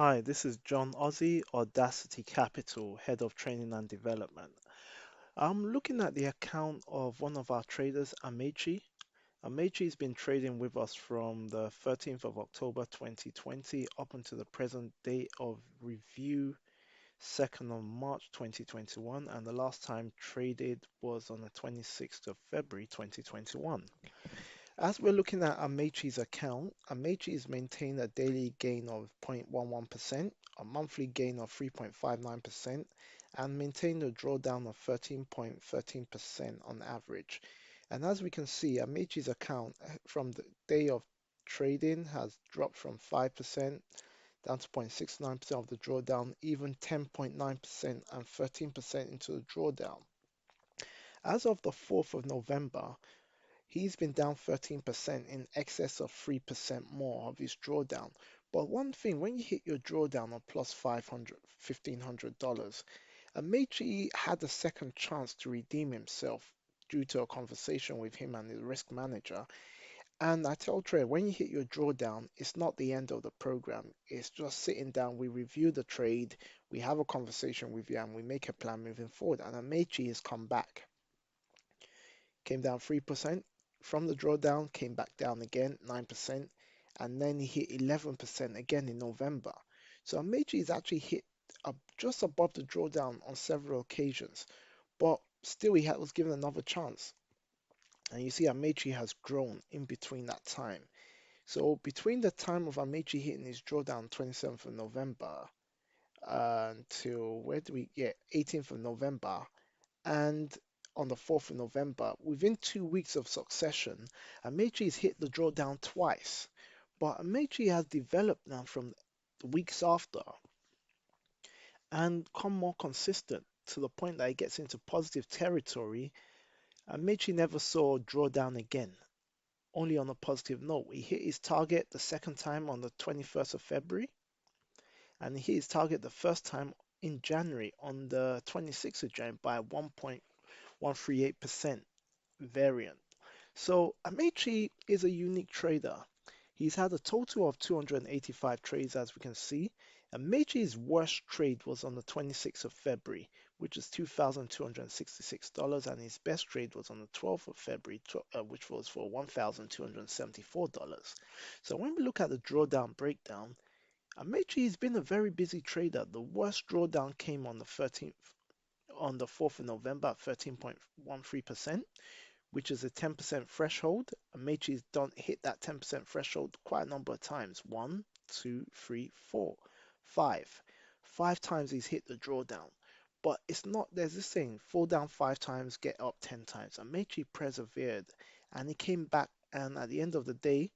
Hi, this is John Ozzy, AudaCity Capital, Head of Training and Development. I'm looking at the account of one of our traders, Amechi. Amechi has been trading with us from the 13th of October 2020 up until the present day of review, 2nd of March 2021, and the last time traded was on the 26th of February 2021. As we're looking at Amechi's account, Amechi has maintained a daily gain of 0.11%, a monthly gain of 3.59%, and maintained a drawdown of 13.13% on average. And as we can see, Amechi's account from the day of trading has dropped from 5% down to 0.69% of the drawdown, even 10.9% and 13% into the drawdown. As of the 4th of November, he's been down 13% in excess of 3% more of his drawdown. But one thing, when you hit your drawdown of plus $1,500, Amechi had a second chance to redeem himself due to a conversation with him and the risk manager. And I tell Trey, when you hit your drawdown, it's not the end of the program. It's just sitting down. We review the trade, we have a conversation with you, and we make a plan moving forward. And Amechi has come back, came down 3% from the drawdown, came back down again 9%, and then he hit 11% again in November. So Amechi has actually hit just above the drawdown on several occasions, but still was given another chance. And you see Amechi has grown in between that time. So between the time of Amechi hitting his drawdown 27th of November until where do we get 18th of November, and on the 4th of November, within 2 weeks of succession, Amechi has hit the drawdown twice. But Amechi has developed now from the weeks after and come more consistent to the point that he gets into positive territory. Amechi never saw drawdown again, only on a positive note. He hit his target the second time on the 21st of February, and he hit his target the first time in January on the 26th of January by 1.138% variant. So Amechi is a unique trader. He's had a total of 285 trades, as we can see. Amechi's worst trade was on the 26th of February, which is $2,266, and his best trade was on the 12th of February, which was for $1,274. So when we look at the drawdown breakdown, Amechi has been a very busy trader. The worst drawdown came on the 4th of November at 13.13%, which is a 10% threshold. Amechi's done hit that 10% threshold quite a number of times. One, two, three, four, five. 5 times he's hit the drawdown. But it's not, there's this saying, fall down 5 times, get up 10 times. Amechi persevered and he came back, and at the end of the day,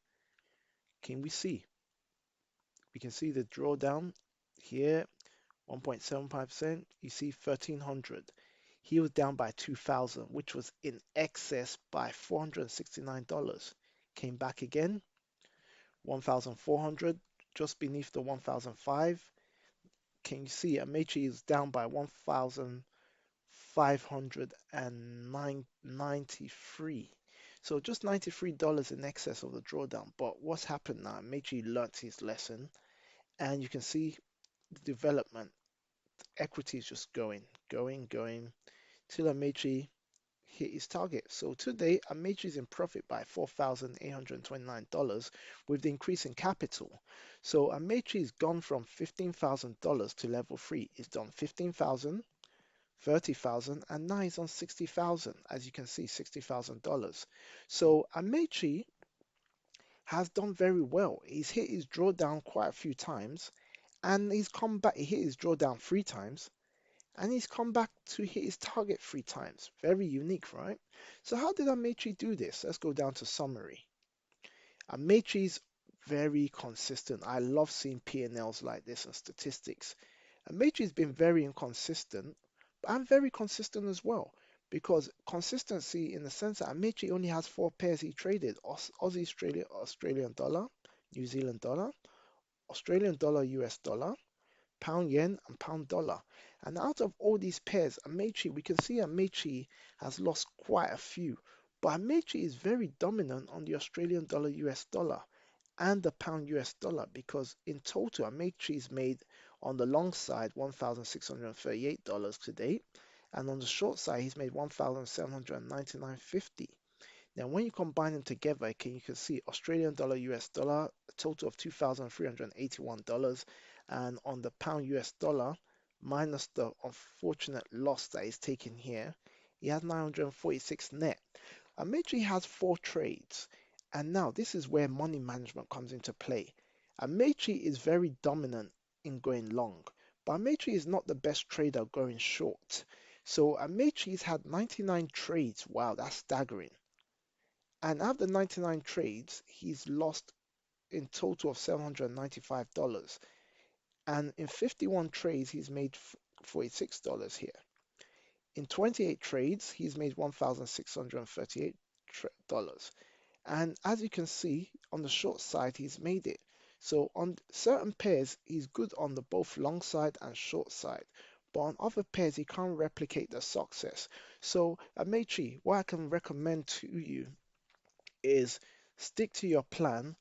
can we see? We can see the drawdown here, 1.75%. You see 1300. He was down by 2,000, which was in excess by $469. Came back again, 1,400, just beneath the 1,005. Can you see Amechi is down by 1,593? So just $93 in excess of the drawdown. But what's happened now? Amechi learnt his lesson, and you can see the development. Equity is just going till Amechi hit his target. So today, Amechi is in profit by $4,829 with the increase in capital. So Amechi has gone from $15,000 to level 3. He's done 15,000, 30,000, and now he's on 60,000. As you can see, $60,000. So Amechi has done very well. He's hit his drawdown quite a few times, and he's come back. He hit his drawdown 3 times, and he's come back to hit his target 3 times. Very unique, right? So how did Amechi do this? Let's go down to summary. Amechi's very consistent. I love seeing P&Ls like this and statistics. Amechi's been very inconsistent, but I'm very consistent as well, because consistency in the sense that Amechi only has 4 pairs he traded: Aussie Australian dollar, New Zealand dollar, Australian dollar, US dollar, pound yen, and pound dollar. And out of all these pairs, Amechi, we can see Amechi has lost quite a few, but Amechi is very dominant on the Australian dollar, US dollar. and the pound US dollar, because in total, Amechi's made on the long side $1,638 today, and on the short side, he's made 1,799.50. Now, when you combine them together, you can see Australian dollar, US dollar, a total of $2,381, and on the pound US dollar, minus the unfortunate loss that is taken here, he has 946 net. Amechi has 4 trades, and now this is where money management comes into play. Amechi is very dominant in going long, but Amechi is not the best trader going short. So Amechi's had 99 trades. Wow, that's staggering. And out of the 99 trades, he's lost in total of $795. And in 51 trades, he's made $46 here. In 28 trades, he's made $1,638. And as you can see, on the short side, he's made it. So on certain pairs, he's good on the both long side and short side. But on other pairs, he can't replicate the success. So Amechi, what I can recommend to you is stick to your plan,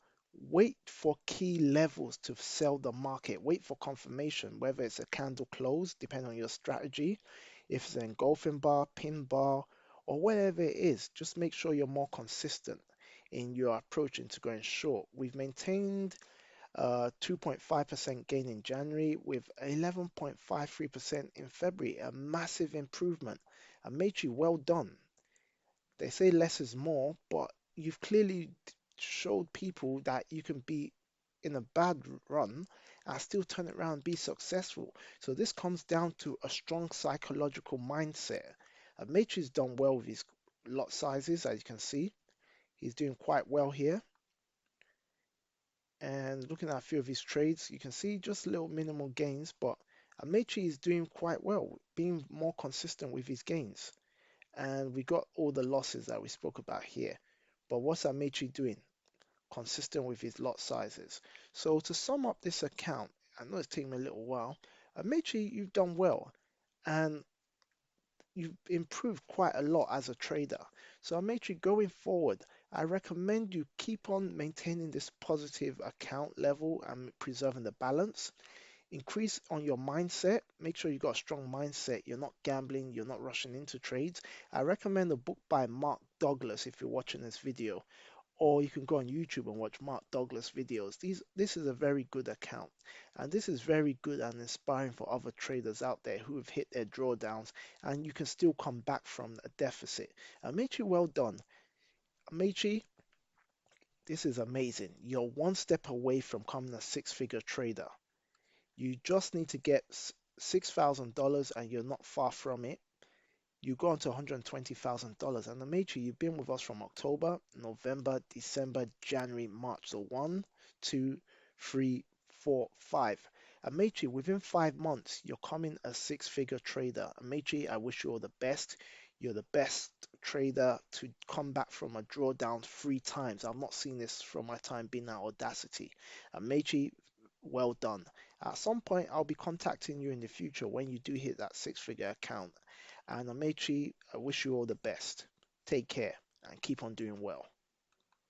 wait for key levels to sell the market, wait for confirmation, whether it's a candle close, depending on your strategy, if it's an engulfing bar, pin bar, or whatever it is, just make sure you're more consistent in your approach into going short. We've maintained 2.5% gain in January with 11.53% in February, a massive improvement. Amechi, well done. They say less is more, but you've clearly showed people that you can be in a bad run and still turn it around and be successful. So this comes down to a strong psychological mindset. Matrix done well with his lot sizes, as you can see. He's doing quite well here. And looking at a few of his trades, you can see just little minimal gains, but Amechi is doing quite well, being more consistent with his gains. And we got all the losses that we spoke about here. But what's Amechi doing? Consistent with his lot sizes. So to sum up this account, I know it's taking me a little while. Amechi, you've done well, and you've improved quite a lot as a trader. So Amechi, going forward, I recommend you keep on maintaining this positive account level and preserving the balance. Increase on your mindset. Make sure you got a strong mindset. You're not gambling, you're not rushing into trades. I recommend a book by Mark Douglas if you're watching this video, or you can go on YouTube and watch Mark Douglas videos. This is a very good account, and this is very good and inspiring for other traders out there who have hit their drawdowns, and you can still come back from a deficit. Amechi, well done. Amechi, this is amazing. You're one step away from becoming a six-figure trader. You just need to get $6,000 and you're not far from it. You go on to $120,000. And Amechi, you've been with us from October, November, December, January, March. So 1, 2, 3, 4, 5. Amechi, within 5 months, you're coming a six-figure trader. Amechi, I wish you all the best. You're the best trader to come back from a drawdown 3 times. I've not seen this from my time being at AudaCity. Amechi, well done. At some point, I'll be contacting you in the future when you do hit that six-figure account. And Amechi, I wish you all the best. Take care and keep on doing well.